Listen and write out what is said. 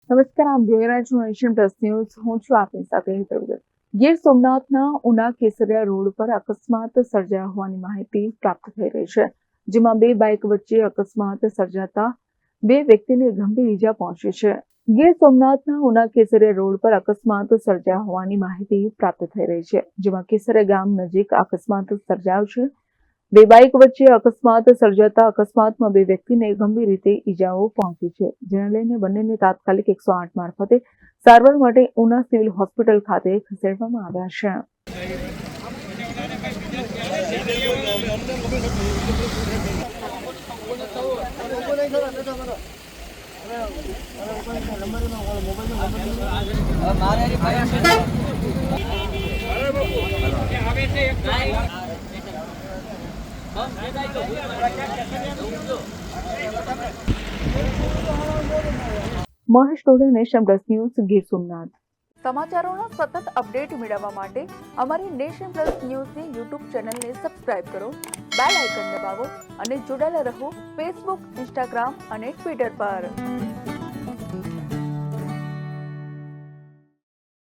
નમસ્કાર, આપ જોઈ રહ્યા છો નેશન પ્લસ ન્યૂઝ. હું છું આપની સાથે હેતલ. ગીર સોમનાથના ઉના કેસરિયા રોડ પર અકસ્માત સર્જાયા હોવાની માહિતી પ્રાપ્ત થઈ રહી છે, જેમાં બે બાઇક વચ્ચે અકસ્માત સર્જાતા બે વ્યક્તિને ગંભીર ઈજા પહોંચી છે. ગીર સોમનાથના ઉના કેસરિયા રોડ પર અકસ્માત સર્જાયા હોવાની માહિતી પ્રાપ્ત થઈ રહી છે, જેમાં કેસરિયા ગામ નજીક અકસ્માત સર્જાયો છે. બે બાઇક વચ્ચે અકસ્માત સર્જાતા અકસ્માતમાં બે વ્યક્તિને ગંભીર રીતે ઈજાઓ પહોંચી છે, જેને લઈને બંનેને તાત્કાલિક 108 મારફતે સારવાર માટે ઉના સિવિલ હોસ્પિટલ ખાતે ખસેડવામાં આવ્યા છે. Mahesh Tode, nation plus news, Gir Somnath. સમાચારોના સતત અપડેટ મેળવવા માટે અમારી નેશન પ્લસ ન્યૂઝની યુટ્યુબ ચેનલને સબસ્ક્રાઇબ કરો, બેલ આઇકન દબાવો અને જોડાયેલા રહો ફેસબુક, ઇન્સ્ટાગ્રામ અને ટ્વિટર પર.